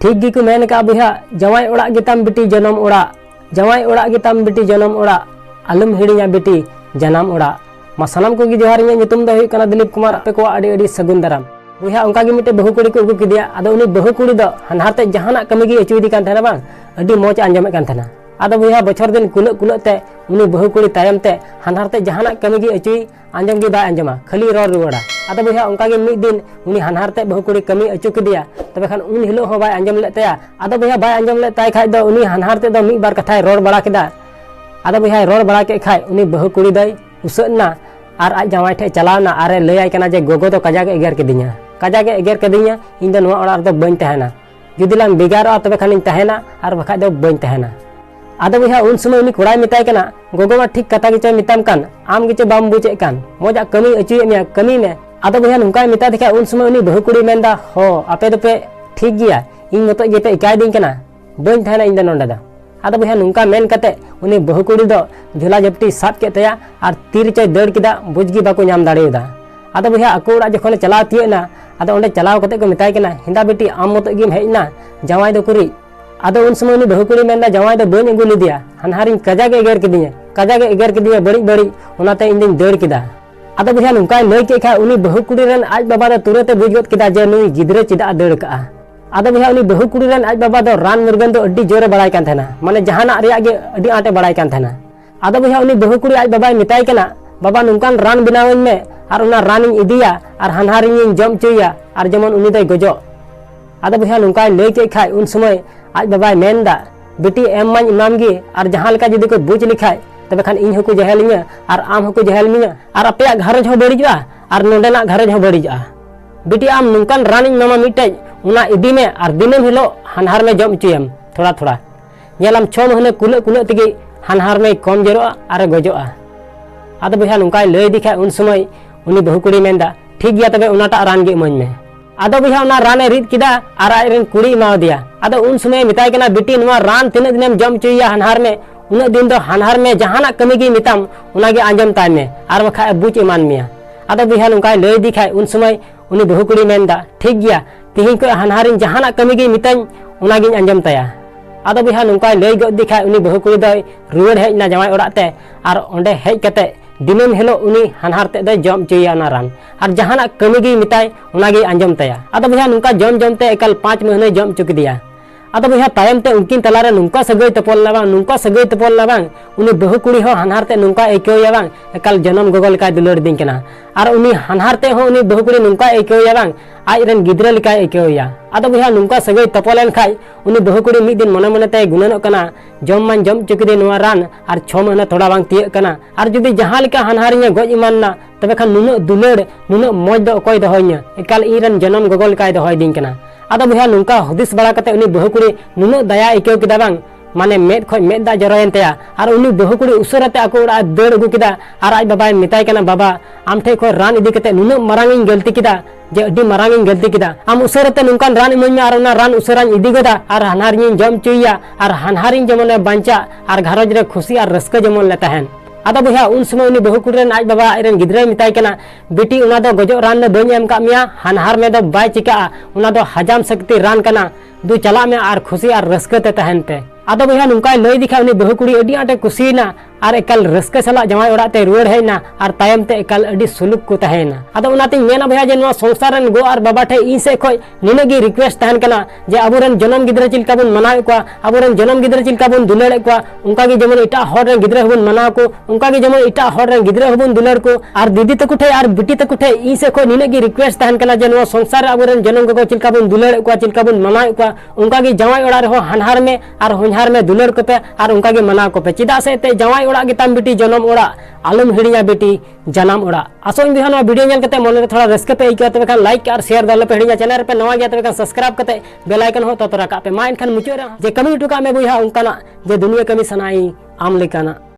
ठीक गी को मेन का बुहा जवाई ओड़ा गेताम बेटी जनम ओड़ा जवाई ओड़ा गेताम बेटी जनम ओड़ा आलम हिड़िया बेटी जनाम ओड़ा मा सानाम को जोहार ᱧᱩᱛᱩᱢ ᱫᱚ ᱦᱩᱭᱩᱜ ᱠᱟᱱᱟ दिलीप कुमार आपे को आड़ी आड़ी सगुन दाराम बुहा उनका गे मिटे बहु कुड़ी को उगु किदिया आदो उनी बहु कुड़ी दो हनहारते जहाना कमी गी अचुइदी कान थाना बांग अडी मौज आंजमे कान थाना आदो बुहा बछर दिन कुलक कुलक ते उनी बहु कुड़ी तायम ते हनहारते जहाना कमी गी अचुई आंजम गी बा आंजमा खाली रोड रुवाड़ा आदो बुहा उनका गे मिद दिन उनी हनहारते बहु कुड़ी कमी अचु किदिया तबे खान उन हिलो हो बाय आंजम लेतेया आदो बुहा बाय आंजम ले ताय खाय दो उनी हनहारते दो मिद बार कथाय रोड बड़ा किदा आदो बुहा रोड बड़ा के खाय उनी बहु कुड़ी दई उसना और आज जवाई ठे चलावना आरे लय कना जे गोगो तो काजागे एगेर किदिया काजागे एगेर किदिया इन दो नवा ओड़ा दो बन तहना जुदी लांग बिगारो तबे खान इन तहना और बखा दो बन तहना आदो बुहा उन समय उनी कोड़ाय मिताय कना गोगो मा ठीक कथा गिचे मिताम कान आम गिचे बाम बुचे कान मोजा कमी अचुए मिया कमी में आदो बुहा नुका मिता देखा उन समय उनी बहु कुड़ी मेंदा हो आपे दोपे ठीक गिया इन मतो जेपे इकाय दिन कना बन तहना इन दो नोंडा दा आदो बुहा नुका मेन कते उनी बहु कुड़ी दो झोला जपटी साप के तया और तीर चय दड़ किदा बुजगी बाको नाम दाड़ेदा आदो बुहा अको ओड़ा जखन चलाव तियना आदो ओंडे चलाव कते को मिताय कना हिंदा बेटी आम मतो गिम हेजना जवाई दो कुरी आदो उन समय उनी बहु कुड़ी मेंदा जवाई दो बन अगु लिदिया हनहारिन काजागे एगेर किदिया बड़ी बड़ी ओनाते इन दिन दड़ किदा आदो बुहा नुका लय के खा उनी बहु कुड़ी रन आज बाबा दो तुरते बुझ गद किदा जे नुई गिदरे चिदा दड़ का आदो बुहा उनी बहु कुड़ी रन आज बाबा दो रान मुरगन दो अड्डी जोरे बड़ाय कान थाना माने जहाना रिया गे अड्डी आटे बड़ाय कान थाना आदो बुहा उनी बहु कुड़ी आज बाबा मिताय कना बाबा नुकान रान बनावन में और उना रान इदिया और हनहारिन जम चुया और जमन उनी दय गजो आदो बुहा नुका लय के खाय उन समय आज बाबा मेनदा बेटी एम मान इमाम गी और जहां लका जदी को बुझ लिखाय तबे खान इन हको जहेलिया और आम हको जहेल मिया और अपया घरज हो बड़ीजा और नोडेना घरज हो बड़ीजा बेटी आम नुकान रान मामा मिटे उना इदी में और दिनम हिलो हनहार में जम चुयम थोड़ा थोड़ा नेलम 6 महीने कुल कुल तगे हनहार में कम जरो और गजोआ आदो बुहा नुका लय दिखा उन समय उनी बहु कुड़ी मेंदा ठीक गया तबे उनाटा रान गे इमाñ में आदो बुहा उना राने रीत किदा और आइरन कुड़ी इमा दिया आदो उन समय मिताय कना बेटी नुआ रान तिने दिनम जम चुया हनहार में उन दिन दो हनहार में जहाना कमी गी मिताम उनागे आंजम ताय में और बखा बुच इमान मिया आदो बुहा नुका लय दिखा उन समय उनी बहु कुड़ी मेंदा ठीक गया तिहिं को हनहारिन जहाना कमी गी मिताñ उनागिन आंजम ताया आदो बुहा नुका लय गद दिखा उनी बहु कुड़ी दय रुवाड़ हेजना जवाई ओड़ाते और ओंडे हेज कते दिनम हिलो उनी हनहारते दय जम चुया ना रान और जहाना कमी गी मिताय उनागे आंजम ताया आदो बुहा नुका जम ते एकल 5 महीने जम चुक दिया आदो बुहा तायम ते उनकिन तलारे नुका सगई तपल लाबांग नुका सगई तपल लाबांग उनी बहु कुड़ी हो हनहारते नुका एकोया बांग एकल जनम गगल का दुलड़ दिन कना और उनी हनहारते हो उनी बहु कुड़ी नुका एकोया बांग आज रन गिद्रा लिका एकोया आदो बुहा नुका सगई तपलन खाय उनी बहु कुड़ी मिद दिन मने मने ते गुननो कना जम मान जम चुकदे नुआ रान और 6 महीने थोड़ा बांग तिय कना और जुदी जहां लिका हनहारिया गज इमानना तबे खान नुनो दुलड़ नुनो मौज दो कोई दहोइया एकल इरन जनम गगल का दहोय दिन कना आदो बुहा नुका हुदिस बड़ा कते उनी बहु कुड़ी नुनो दया इको किदा बांग माने मेद खय मेद दा जरोयन तया और उनी बहु कुड़ी उसरते आको ओड़ा दड़ अगु किदा और आज बाबा मिताय कना बाबा आम ठे खय रान इदी कते नुनो मरांगिन गलती किदा जे अड्डी मरांगिन गलती किदा आम उसरते नुकान रान इमाñ में और उना रान उसरान इदी गदा और हनहारिन जम चुइया और हनहारिन जमने बांचा और घरज रे खुशी और रस्का जमन ले तहन आदो बुहा उन समय उनी बहु कुड़ी रन आज बाबा आइरन गिद्रा मिताय कना बेटी उना दो गजो रान ने बन एम का मिया हनहार में दो बाय चिका उना दो हजाम शक्ति रान कना दु चला में और खुशी और रस्का ते तहन पे आदो बुहा नुका लय दिखा उनी बहु कुड़ी अड्डी आटे खुशीना और एकल रस्का सला जमाय ओड़ाते रुवाड़ हेजना और तायम ते एकल अड्डी सुलुक को तहेना आदो उनाते मेना भया जे नवा संसार रन गो और बाबा ठे इन से खय निनेगी रिक्वेस्ट तहन कना जे अबोरन जन्म गिद्रा चिलका बुन मनाव को अबोरन जन्म गिद्रा चिलका बुन दुलड़ को उनका गे जमन इटा हर रन गिद्रा बुन मनाव को उनका गे जमन इटा हर रन गिद्रा बुन दुलड़ को और दीदी तको ठे और बेटी तको ठे इन से खय निनेगी रिक्वेस्ट तहन कना जे नवा संसार अबोरन जन्म गो चिलका बुन दुलड़ को चिलका बुन मनाव को उनका गे जवाई ओड़ा रे हो हनहार में और होनहार में दुलड़ को पे और उनका गे मनाव को पे चिदा से ते जवाई ओड़ा गे ताम बेटी जनम ओड़ा आलम हिड़िया बेटी जनाम ओड़ा आसोन बिहान वीडियो नेल कते मन थोड़ा रस्के पे आइका तबे खान लाइक और शेयर दल पे हिड़िया चैनल पे नवा गया तबे खान सब्सक्राइब कते बेल आइकन हो तो रखा पे मा इनखान मुचो रे जे कमी टुका में बुहा उनकाना जे दुनिया कमी सनाई आम लेकाना।